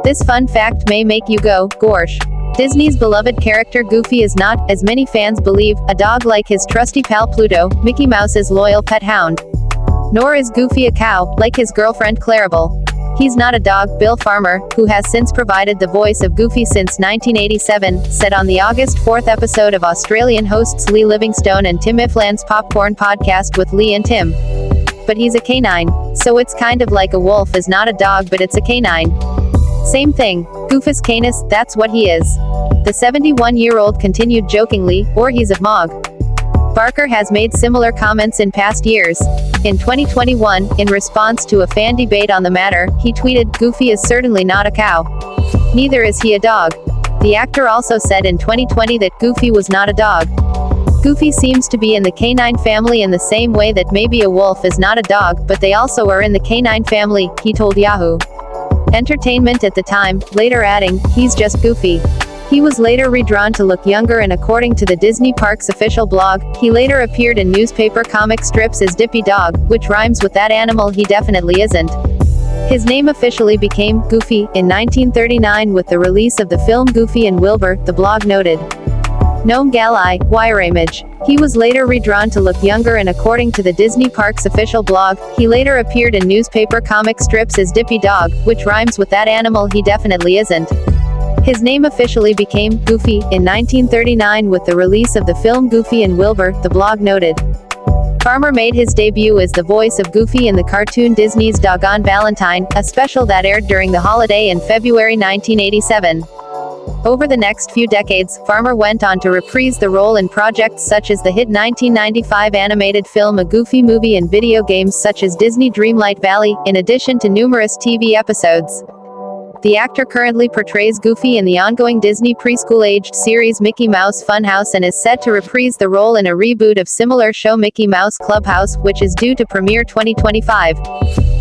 This fun fact may make you go, "Gorsh." Disney's beloved character Goofy is not, as many fans believe, a dog like his trusty pal Pluto, Mickey Mouse's loyal pet hound. Nor is Goofy a cow, like his girlfriend Clarabelle. He's not a dog, Bill Farmer, who has since provided the voice of Goofy since 1987, said on the August 4th episode of Australian hosts Lee Livingstone and Tim Ifland's Popcorn podcast with Lee and Tim. But he's a canine. So it's kind of like a wolf is not a dog but it's a canine. Same thing. Goofus canis, that's what he is. The 71-year-old continued jokingly, or he's a mog. Barker has made similar comments in past years. In 2021, in response to a fan debate on the matter, he tweeted, "Goofy is certainly not a cow. Neither is he a dog." The actor also said in 2020 that Goofy was not a dog. Goofy seems to be in the canine family in the same way that maybe a wolf is not a dog, but they also are in the canine family, he told Yahoo Entertainment at the time, later adding, "He's just Goofy." He was later redrawn to look younger, and according to the Disney Parks official blog, he later appeared in newspaper comic strips as Dippy Dog, which rhymes with that animal he definitely isn't. His name officially became Goofy in 1939 with the release of the film Goofy and Wilbur, the blog noted. Nome Galai, wire image. He was later redrawn to look younger, and according to the Disney Parks official blog, he later appeared in newspaper comic strips as Dippy Dog, which rhymes with that animal he definitely isn't. His name officially became Goofy in 1939 with the release of the film Goofy and Wilbur, the blog noted. Farmer made his debut as the voice of Goofy in the cartoon Disney's Doggone Valentine, a special that aired during the holiday in February 1987. Over the next few decades, Farmer went on to reprise the role in projects such as the hit 1995 animated film A Goofy Movie and video games such as Disney Dreamlight Valley, in addition to numerous TV episodes. The actor currently portrays Goofy in the ongoing Disney preschool-aged series Mickey Mouse Funhouse and is set to reprise the role in a reboot of similar show Mickey Mouse Clubhouse, which is due to premiere 2025.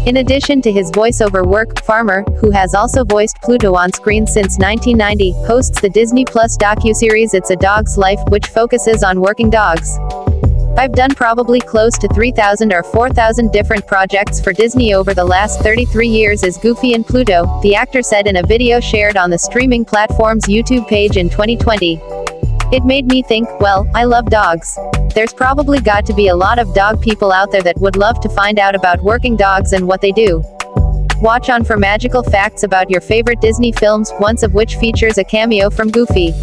In addition to his voiceover work, Farmer, who has also voiced Pluto on screen since 1990, hosts the Disney Plus docuseries It's a Dog's Life, which focuses on working dogs. "I've done probably close to 3,000 or 4,000 different projects for Disney over the last 33 years as Goofy and Pluto," the actor said in a video shared on the streaming platform's YouTube page in 2020. "It made me think, well, I love dogs. There's probably got to be a lot of dog people out there that would love to find out about working dogs and what they do." Watch on for magical facts about your favorite Disney films, one of which features a cameo from Goofy.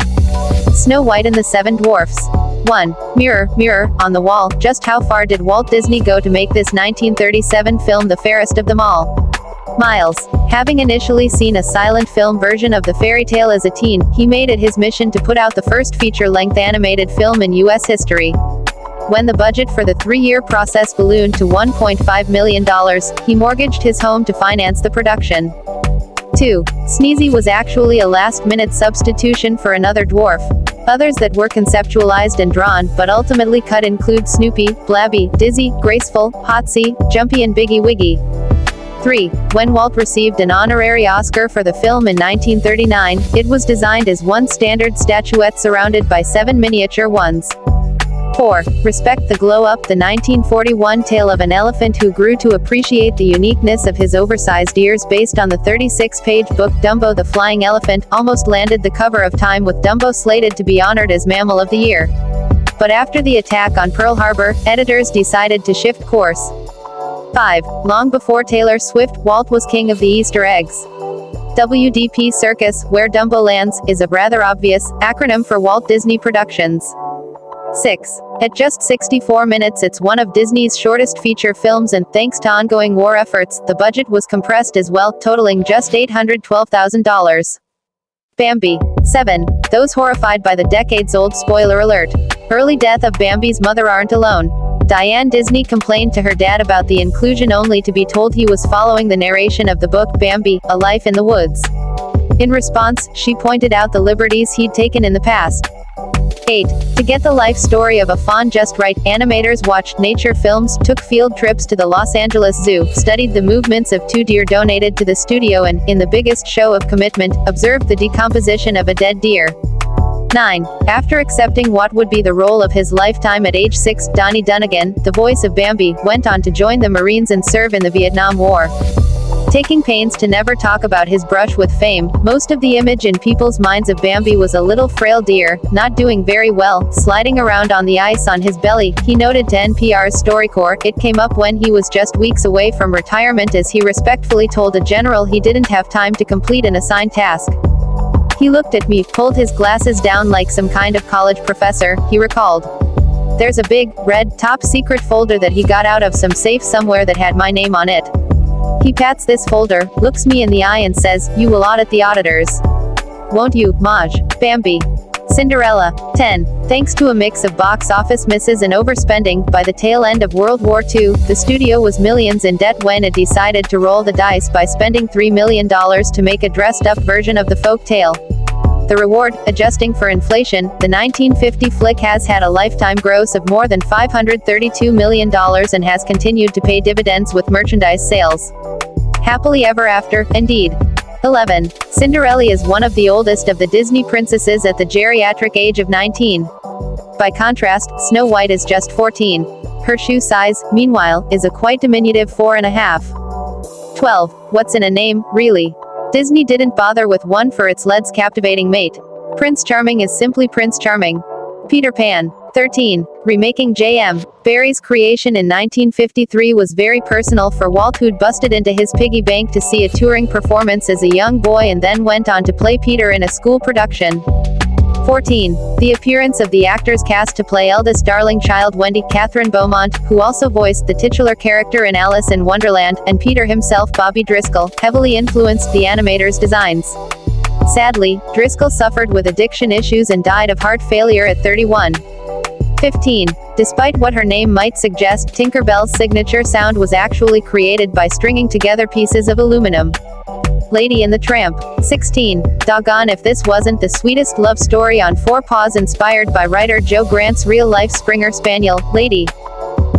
Snow White and the Seven Dwarfs. 1. Mirror, mirror, on the wall, just how far did Walt Disney go to make this 1937 film the fairest of them all? Miles. Having initially seen a silent film version of the fairy tale as a teen, he made it his mission to put out the first feature-length animated film in U.S. history. When the budget for the 3-year process ballooned to $1.5 million, he mortgaged his home to finance the production. 2. Sneezy was actually a last-minute substitution for another dwarf. Others that were conceptualized and drawn, but ultimately cut include Snoopy, Blabby, Dizzy, Graceful, Hotsy, Jumpy and Biggie Wiggy. 3. When Walt received an honorary Oscar for the film in 1939, it was designed as one standard statuette surrounded by 7 miniature ones. 4. Respect the Glow Up, the 1941 tale of an elephant who grew to appreciate the uniqueness of his oversized ears based on the 36-page book Dumbo the Flying Elephant, almost landed the cover of Time with Dumbo slated to be honored as Mammal of the Year. But after the attack on Pearl Harbor, editors decided to shift course. 5. Long before Taylor Swift, Walt was king of the Easter eggs. WDP Circus, Where Dumbo Lands, is a rather obvious acronym for Walt Disney Productions. 6. At just 64 minutes, it's one of Disney's shortest feature films, and thanks to ongoing war efforts, the budget was compressed as well, totaling just $812,000. Bambi. 7. Those horrified by the decades-old spoiler alert. Early death of Bambi's mother aren't alone. Diane Disney complained to her dad about the inclusion only to be told he was following the narration of the book Bambi, A Life in the Woods. In response, she pointed out the liberties he'd taken in the past. 8. To get the life story of a fawn just right, animators watched nature films, took field trips to the Los Angeles Zoo, studied the movements of 2 deer donated to the studio and, in the biggest show of commitment, observed the decomposition of a dead deer. 9. After accepting what would be the role of his lifetime at age 6, Donnie Dunnigan, the voice of Bambi, went on to join the Marines and serve in the Vietnam War. taking pains to never talk about his brush with fame. Most of the image in people's minds of Bambi was a little frail deer, not doing very well, sliding around on the ice on his belly. He noted to NPR's StoryCorps, it came up when he was just weeks away from retirement as he respectfully told a general he didn't have time to complete an assigned task. He looked at me, pulled his glasses down like some kind of college professor, he recalled. There's a big, red, top-secret folder that he got out of some safe somewhere that had my name on it. He pats this folder, looks me in the eye and says, "You will audit the auditors. Won't you, Maj?" Bambi. Cinderella. 10. Thanks to a mix of box office misses and overspending, by the tail end of World War II, the studio was millions in debt when it decided to roll the dice by spending $3 million to make a dressed-up version of the folk tale. The reward, adjusting for inflation, the 1950 flick has had a lifetime gross of more than $532 million and has continued to pay dividends with merchandise sales. Happily ever after, indeed. 11. Cinderella is one of the oldest of the Disney princesses at the geriatric age of 19. By contrast, Snow White is just 14. Her shoe size, meanwhile, is a quite diminutive 4.5. 12. What's in a name, really? Disney didn't bother with one for its lead's captivating mate. Prince Charming is simply Prince Charming. Peter Pan. 13. Remaking J.M. Barrie's creation in 1953 was very personal for Walt, who'd busted into his piggy bank to see a touring performance as a young boy and then went on to play Peter in a school production. 14. The appearance of the actors cast to play eldest darling child Wendy Catherine Beaumont, who also voiced the titular character in Alice in Wonderland, and Peter himself, Bobby Driscoll, heavily influenced the animators' designs. Sadly, Driscoll suffered with addiction issues and died of heart failure at 31. 15. Despite what her name might suggest, Tinker Bell's signature sound was actually created by stringing together pieces of aluminum. Lady and the Tramp. 16. Doggone if this wasn't the sweetest love story on four paws inspired by writer Joe Grant's real-life Springer Spaniel, Lady.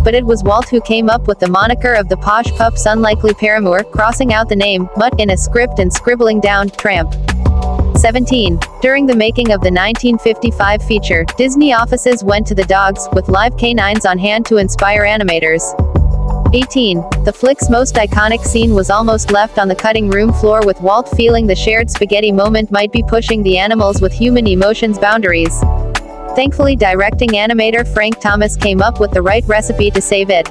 But it was Walt who came up with the moniker of the posh pup's unlikely paramour, crossing out the name, Mutt, in a script and scribbling down, Tramp. 17. During the making of the 1955 feature, Disney offices went to the dogs, with live canines on hand to inspire animators. 18. The flick's most iconic scene was almost left on the cutting room floor, with Walt feeling the shared spaghetti moment might be pushing the animals with human emotions boundaries. Thankfully, directing animator Frank Thomas came up with the right recipe to save it.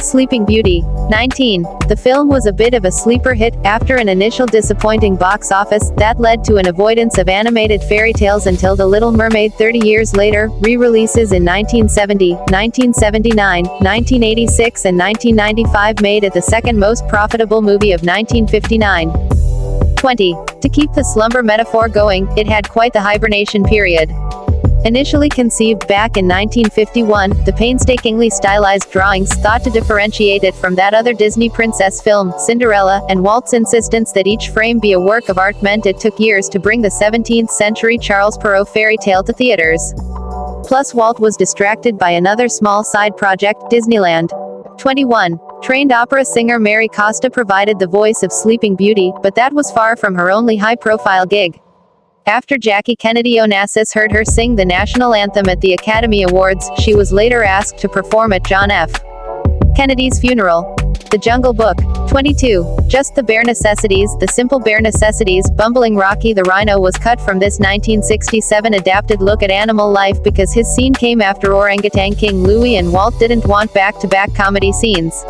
Sleeping Beauty. 19. The film was a bit of a sleeper hit, after an initial disappointing box office, that led to an avoidance of animated fairy tales until The Little Mermaid 30 years later. Re-releases in 1970, 1979, 1986 and 1995 made it the second most profitable movie of 1959. 20. To keep the slumber metaphor going, it had quite the hibernation period. Initially conceived back in 1951, the painstakingly stylized drawings thought to differentiate it from that other Disney princess film, Cinderella, and Walt's insistence that each frame be a work of art meant it took years to bring the 17th-century Charles Perrault fairy tale to theaters. Plus, Walt was distracted by another small side project, Disneyland. 21. Trained opera singer Mary Costa provided the voice of Sleeping Beauty, but that was far from her only high-profile gig. After Jackie Kennedy Onassis heard her sing the national anthem at the Academy Awards, she was later asked to perform at John F. Kennedy's funeral. The Jungle Book. 22. Just the Bare Necessities. The Simple Bare Necessities. Bumbling Rocky the Rhino was cut from this 1967 adapted look at animal life because his scene came after Orangutan King Louie and Walt didn't want back-to-back comedy scenes.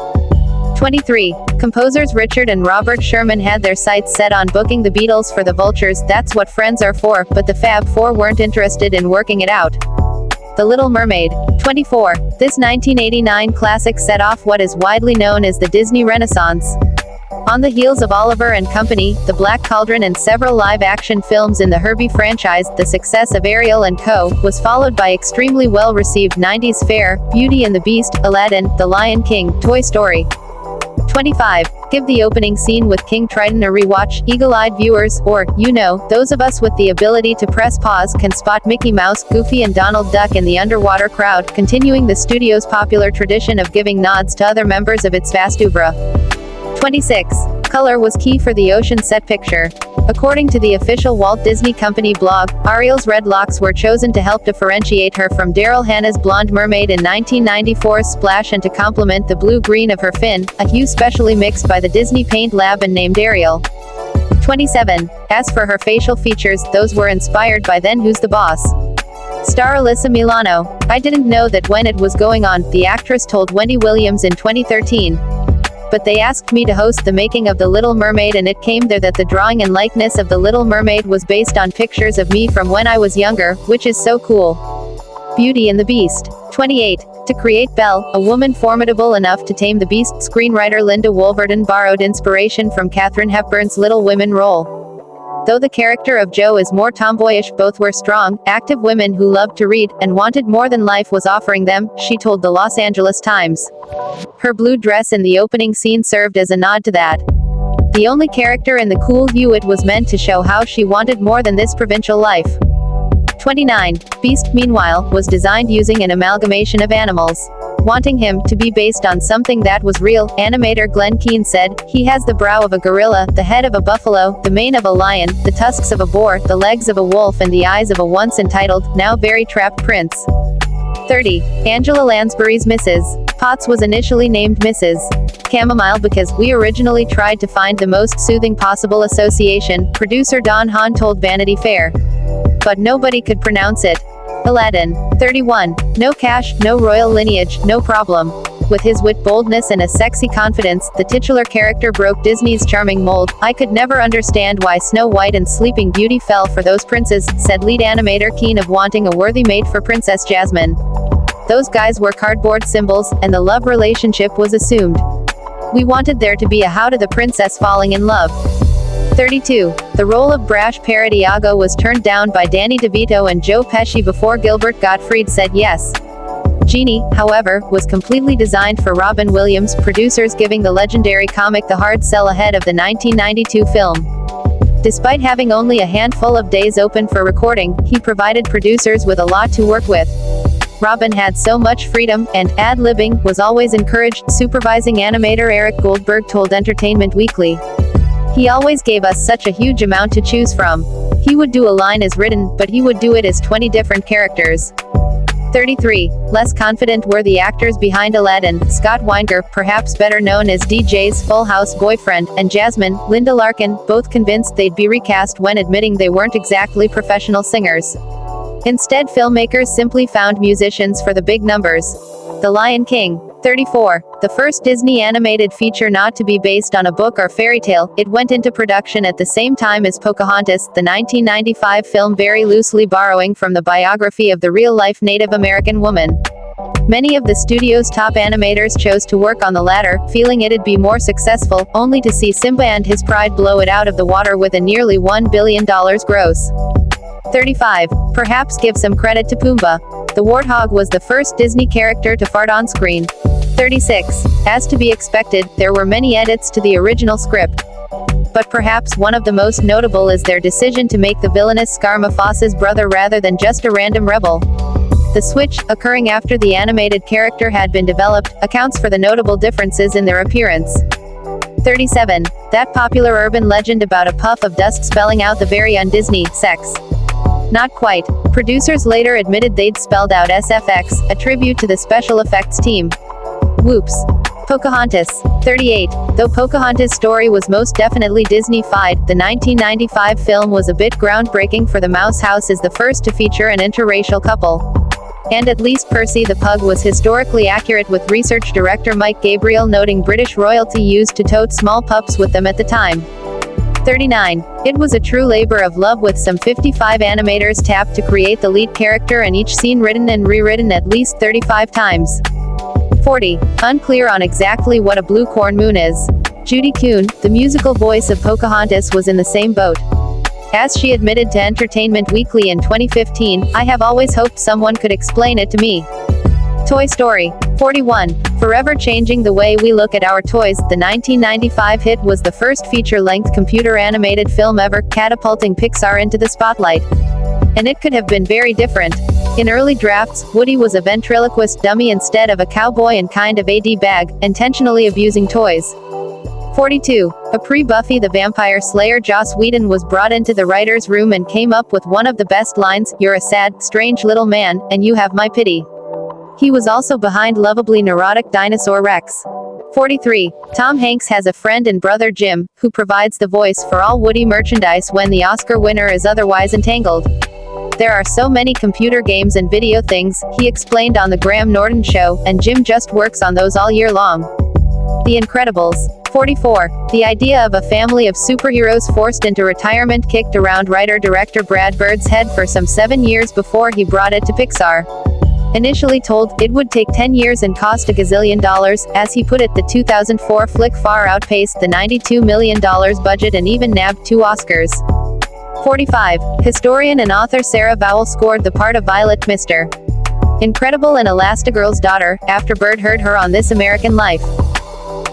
23. Composers Richard and Robert Sherman had their sights set on booking the Beatles for the Vultures, That's What Friends Are For, but the Fab Four weren't interested in working it out. The Little Mermaid. 24. This 1989 classic set off what is widely known as the Disney Renaissance. On the heels of Oliver and Company, The Black Cauldron and several live-action films in the Herbie franchise, the success of Ariel and Co. was followed by extremely well-received 90s fare, Beauty and the Beast, Aladdin, The Lion King, Toy Story. 25. Give the opening scene with King Triton a rewatch. Eagle-eyed viewers, or, those of us with the ability to press pause can spot Mickey Mouse, Goofy and Donald Duck in the underwater crowd, continuing the studio's popular tradition of giving nods to other members of its vast oeuvre. 26. Color was key for the ocean set picture. According to the official Walt Disney Company blog, Ariel's red locks were chosen to help differentiate her from Daryl Hannah's blonde mermaid in 1994's Splash and to complement the blue-green of her fin, a hue specially mixed by the Disney Paint Lab and named Ariel. 27. As for her facial features, those were inspired by Then Who's the Boss? Star Alyssa Milano. I didn't know that when it was going on, the actress told Wendy Williams in 2013. But they asked me to host the making of The Little Mermaid and it came there that the drawing and likeness of The Little Mermaid was based on pictures of me from when I was younger, which is so cool. Beauty and the Beast. 28. To create Belle, a woman formidable enough to tame the beast, screenwriter Linda Wolverton borrowed inspiration from Katharine Hepburn's Little Women role. Though the character of Jo is more tomboyish, both were strong, active women who loved to read, and wanted more than life was offering them, she told the Los Angeles Times. Her blue dress in the opening scene served as a nod to that. The only character in the cool hue, it was meant to show how she wanted more than this provincial life. 29. Beast, meanwhile, was designed using an amalgamation of animals. Wanting him to be based on something that was real, animator Glenn Keane said, "He has the brow of a gorilla, the head of a buffalo, the mane of a lion, the tusks of a boar, the legs of a wolf and the eyes of a once entitled, now very trapped prince." 30. Angela Lansbury's Mrs. Potts was initially named Mrs. Chamomile because we originally tried to find the most soothing possible association, producer Don Hahn told Vanity Fair. But nobody could pronounce it. Aladdin. 31. No cash, no royal lineage, no problem. With his wit, boldness and a sexy confidence, the titular character broke Disney's charming mold. I could never understand why Snow White and Sleeping Beauty fell for those princes, said lead animator Keen of wanting a worthy mate for Princess Jasmine. Those guys were cardboard symbols, and the love relationship was assumed. We wanted there to be a how to the princess falling in love. 32. The role of brash parrot Iago was turned down by Danny DeVito and Joe Pesci before Gilbert Gottfried said yes. Genie, however, was completely designed for Robin Williams, producers giving the legendary comic the hard sell ahead of the 1992 film. Despite having only a handful of days open for recording, he provided producers with a lot to work with. Robin had so much freedom, and ad-libbing was always encouraged, supervising animator Eric Goldberg told Entertainment Weekly. He always gave us such a huge amount to choose from. He would do a line as written, but he would do it as 20 different characters. 33. Less confident were the actors behind Aladdin. Scott Weinger, perhaps better known as DJ's Full House boyfriend, and Jasmine, Linda Larkin, both convinced they'd be recast when admitting they weren't exactly professional singers. Instead, filmmakers simply found musicians for the big numbers. The Lion King. 34. The first Disney animated feature not to be based on a book or fairy tale, it went into production at the same time as Pocahontas, the 1995 film very loosely borrowing from the biography of the real-life Native American woman. Many of the studio's top animators chose to work on the latter, feeling it'd be more successful, only to see Simba and his pride blow it out of the water with a nearly $1 billion gross. 35. Perhaps give some credit to Pumbaa. The warthog was the first Disney character to fart on screen. 36. As to be expected, there were many edits to the original script. But perhaps one of the most notable is their decision to make the villainous Scar Mufasa's brother rather than just a random rebel. The switch, occurring after the animated character had been developed, accounts for the notable differences in their appearance. 37. That popular urban legend about a puff of dust spelling out the very un-Disney sex. Not quite. Producers later admitted they'd spelled out SFX, a tribute to the special effects team. Whoops. Pocahontas. 38. Though Pocahontas' story was most definitely Disney-fied, the 1995 film was a bit groundbreaking for the Mouse House as the first to feature an interracial couple. And at least Percy the Pug was historically accurate, with research director Mike Gabriel noting British royalty used to tote small pups with them at the time. 39. It was a true labor of love, with some 55 animators tapped to create the lead character and each scene written and rewritten at least 35 times. 40. Unclear on exactly what a blue corn moon is. Judy Kuhn, the musical voice of Pocahontas, was in the same boat. As she admitted to Entertainment Weekly in 2015, I have always hoped someone could explain it to me. Toy Story. 41. Forever changing the way we look at our toys, the 1995 hit was the first feature-length computer-animated film ever, catapulting Pixar into the spotlight. And it could have been very different. In early drafts, Woody was a ventriloquist dummy instead of a cowboy and kind of a D-bag, intentionally abusing toys. 42. A pre-Buffy the Vampire Slayer Joss Whedon was brought into the writer's room and came up with one of the best lines, "You're a sad, strange little man, and you have my pity." He was also behind lovably neurotic dinosaur Rex. 43. Tom Hanks has a friend and brother Jim, who provides the voice for all Woody merchandise when the Oscar winner is otherwise entangled. "There are so many computer games and video things," he explained on The Graham Norton Show, "and Jim just works on those all year long." The Incredibles. 44. The idea of a family of superheroes forced into retirement kicked around writer-director Brad Bird's head for some 7 years before he brought it to Pixar. Initially told it would take 10 years and cost $1 gazillion, as he put it, the 2004 flick far outpaced the $92 million budget and even nabbed 2 Oscars. 45. Historian and author Sarah Vowell scored the part of Violet, Mr. Incredible and Elastigirl's daughter, after Bird heard her on This American Life.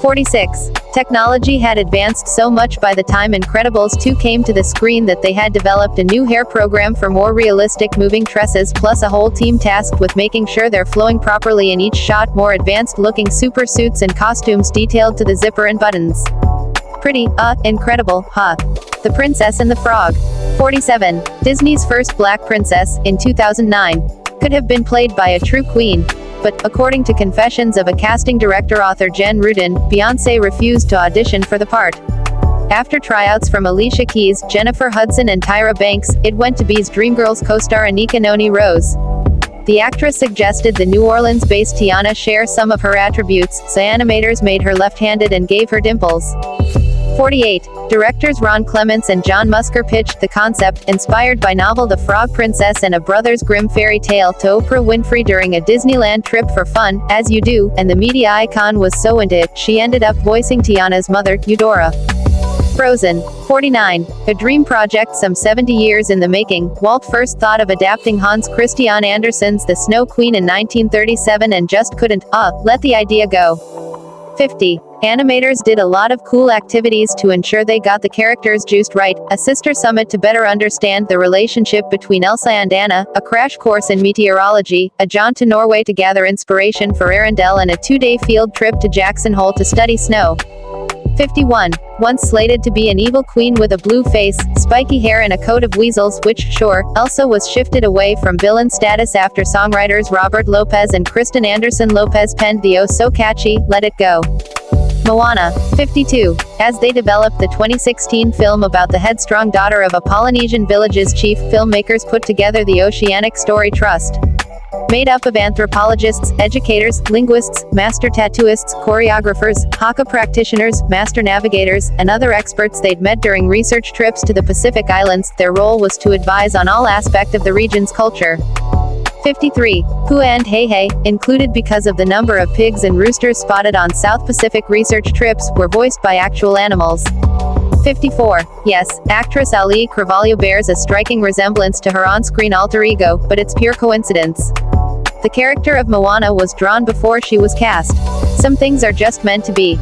46. Technology had advanced so much by the time Incredibles 2 came to the screen that they had developed a new hair program for more realistic moving tresses, plus a whole team tasked with making sure they're flowing properly in each shot, more advanced looking super suits and costumes detailed to the zipper and buttons. Pretty, incredible, huh? The Princess and the Frog. 47. Disney's first black princess, in 2009, could have been played by a true queen. But, according to confessions of a casting director-author Jen Rudin, Beyoncé refused to audition for the part. After tryouts from Alicia Keys, Jennifer Hudson and Tyra Banks, it went to Be's Dreamgirls co-star Anika Noni Rose. The actress suggested the New Orleans-based Tiana share some of her attributes, so animators made her left-handed and gave her dimples. 48. Directors Ron Clements and John Musker pitched the concept, inspired by novel The Frog Princess and A Brothers Grimm fairy tale, to Oprah Winfrey during a Disneyland trip for fun, as you do, and the media icon was so into it, she ended up voicing Tiana's mother, Eudora. Frozen. 49. A dream project some 70 years in the making, Walt first thought of adapting Hans Christian Andersen's The Snow Queen in 1937 and just couldn't, let the idea go. 50. Animators did a lot of cool activities to ensure they got the characters juiced right, a sister summit to better understand the relationship between Elsa and Anna, a crash course in meteorology, a jaunt to Norway to gather inspiration for Arendelle, and a 2-day field trip to Jackson Hole to study snow. 51. Once slated to be an evil queen with a blue face, spiky hair and a coat of weasels, which, sure, Elsa was shifted away from villain status after songwriters Robert Lopez and Kristen Anderson Lopez penned the oh-so-catchy, Let It Go. Moana. 52. As they developed the 2016 film about the headstrong daughter of a Polynesian village's chief, filmmakers put together the Oceanic Story Trust. Made up of anthropologists, educators, linguists, master tattooists, choreographers, haka practitioners, master navigators, and other experts they'd met during research trips to the Pacific Islands, their role was to advise on all aspects of the region's culture. 53. Pua and Hey Hey, included because of the number of pigs and roosters spotted on South Pacific research trips, were voiced by actual animals. 54. Yes, actress Ali Carvalho bears a striking resemblance to her on-screen alter ego, but it's pure coincidence. The character of Moana was drawn before she was cast. Some things are just meant to be.